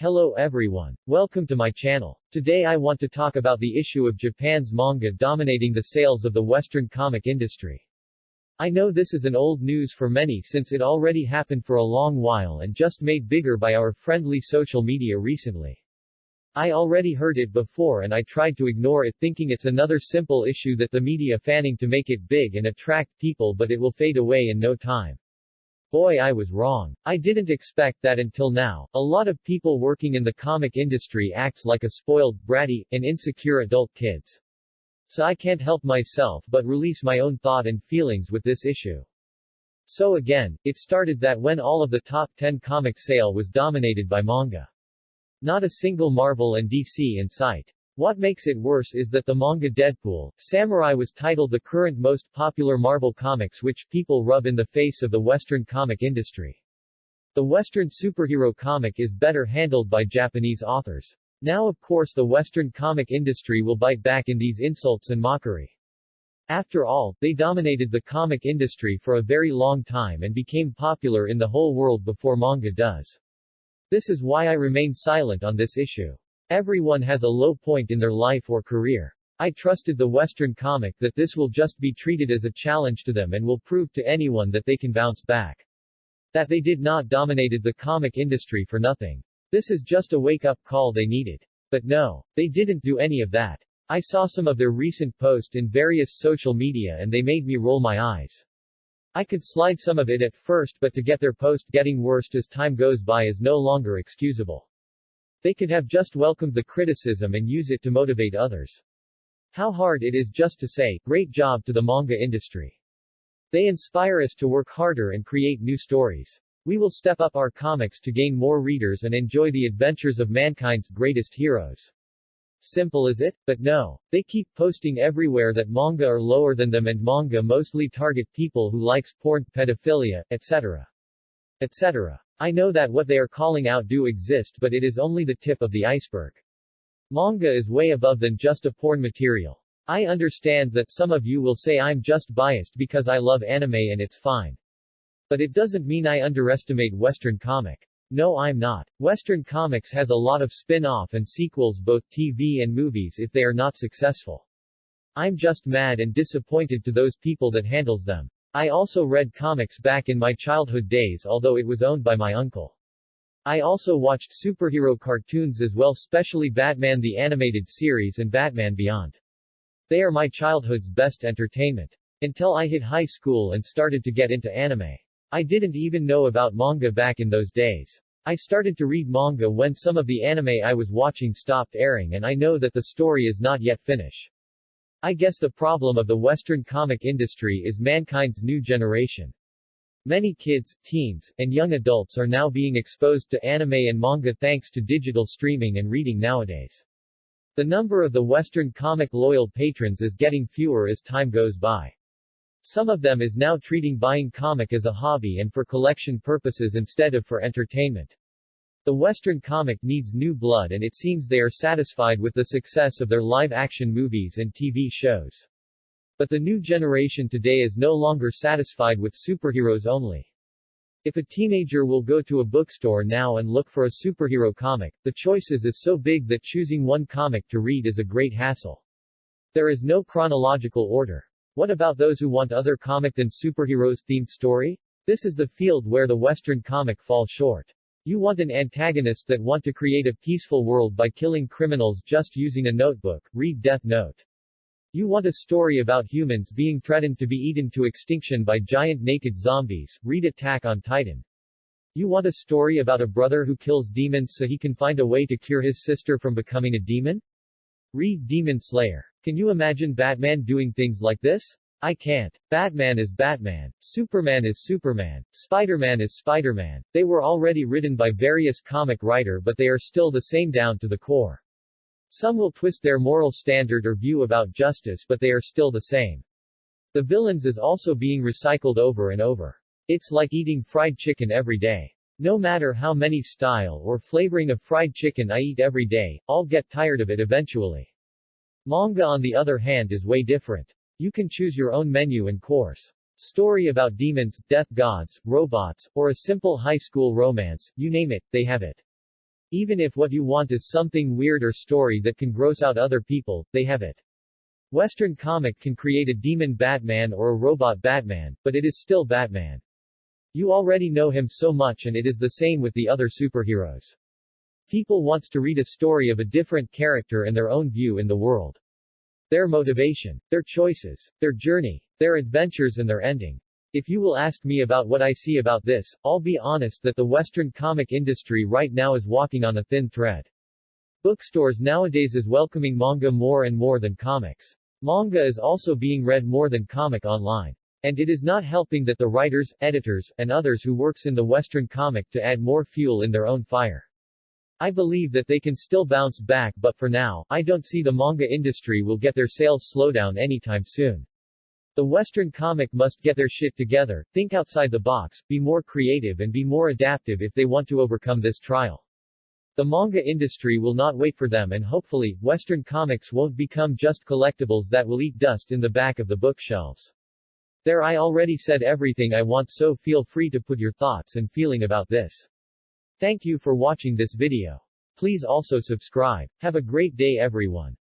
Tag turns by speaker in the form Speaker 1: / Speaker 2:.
Speaker 1: Hello everyone. Welcome to my channel. Today I want to talk about the issue of Japan's manga dominating the sales of the Western comic industry. I know this is an old news for many since it already happened for a long while and just made bigger by our friendly social media recently. I already heard it before and I tried to ignore it thinking it's another simple issue that the media fanning to make it big and attract people, but it will fade away in no time. Boy, I was wrong. I didn't expect that until now. A lot of people working in the comic industry acts like a spoiled, bratty, and insecure adult kids. So I can't help myself but release my own thought and feelings with this issue. So again, it started that when all of the top 10 comic sale was dominated by manga. Not a single Marvel and DC in sight. What makes it worse is that the manga Deadpool, Samurai was titled the current most popular Marvel comics which people rub in the face of the Western comic industry. The Western superhero comic is better handled by Japanese authors. Now of course the Western comic industry will bite back in these insults and mockery. After all, they dominated the comic industry for a very long time and became popular in the whole world before manga does. This is why I remain silent on this issue. Everyone has a low point in their life or career. I trusted the Western comic that this will just be treated as a challenge to them and will prove to anyone that they can bounce back. That they did not dominated the comic industry for nothing. This is just a wake-up call they needed. But no, they didn't do any of that. I saw some of their recent posts in various social media and they made me roll my eyes. I could slide some of it at first, but to get their post getting worse as time goes by is no longer excusable. They could have just welcomed the criticism and use it to motivate others. How hard it is just to say, great job to the manga industry. They inspire us to work harder and create new stories. We will step up our comics to gain more readers and enjoy the adventures of mankind's greatest heroes. Simple is it? But no. They keep posting everywhere that manga are lower than them and manga mostly target people who likes porn, pedophilia, etc. etc. I know that what they are calling out do exist, but it is only the tip of the iceberg. Manga is way above than just a porn material. I understand that some of you will say I'm just biased because I love anime and it's fine. But it doesn't mean I underestimate Western comic. No, I'm not. Western comics has a lot of spin-off and sequels, both TV and movies, if they are not successful. I'm just mad and disappointed to those people that handles them. I also read comics back in my childhood days, although it was owned by my uncle. I also watched superhero cartoons as well, especially Batman the Animated Series and Batman Beyond. They are my childhood's best entertainment. Until I hit high school and started to get into anime. I didn't even know about manga back in those days. I started to read manga when some of the anime I was watching stopped airing and I know that the story is not yet finished. I guess the problem of the Western comic industry is mankind's new generation. Many kids, teens, and young adults are now being exposed to anime and manga thanks to digital streaming and reading nowadays. The number of the Western comic loyal patrons is getting fewer as time goes by. Some of them is now treating buying comic as a hobby and for collection purposes instead of for entertainment. The Western comic needs new blood and it seems they are satisfied with the success of their live-action movies and TV shows. But the new generation today is no longer satisfied with superheroes only. If a teenager will go to a bookstore now and look for a superhero comic, the choices is so big that choosing one comic to read is a great hassle. There is no chronological order. What about those who want other comic than superheroes themed story? This is the field where the Western comic falls short. You want an antagonist that want to create a peaceful world by killing criminals just using a notebook, read Death Note. You want a story about humans being threatened to be eaten to extinction by giant naked zombies, read Attack on Titan. You want a story about a brother who kills demons so he can find a way to cure his sister from becoming a demon? Read Demon Slayer. Can you imagine Batman doing things like this? I can't. Batman is Batman. Superman is Superman. Spider-Man is Spider-Man. They were already written by various comic writer but they are still the same down to the core. Some will twist their moral standard or view about justice but they are still the same. The villains is also being recycled over and over. It's like eating fried chicken every day. No matter how many style or flavoring of fried chicken I eat every day, I'll get tired of it eventually. Manga on the other hand is way different. You can choose your own menu and course. Story about demons, death gods, robots, or a simple high school romance, you name it, they have it. Even if what you want is something weird or story that can gross out other people, they have it. Western comic can create a demon Batman or a robot Batman, but it is still Batman. You already know him so much, and it is the same with the other superheroes. People wants to read a story of a different character and their own view in the world. Their motivation, their choices, their journey, their adventures and their ending. If you will ask me about what I see about this, I'll be honest that the Western comic industry right now is walking on a thin thread. Bookstores nowadays is welcoming manga more and more than comics. Manga is also being read more than comic online. And it is not helping that the writers, editors, and others who works in the Western comic to add more fuel in their own fire. I believe that they can still bounce back, but for now, I don't see the manga industry will get their sales slowdown anytime soon. The Western comic must get their shit together, think outside the box, be more creative and be more adaptive if they want to overcome this trial. The manga industry will not wait for them, and hopefully, Western comics won't become just collectibles that will eat dust in the back of the bookshelves. There, I already said everything I want, so feel free to put your thoughts and feeling about this. Thank you for watching this video. Please also subscribe. Have a great day everyone.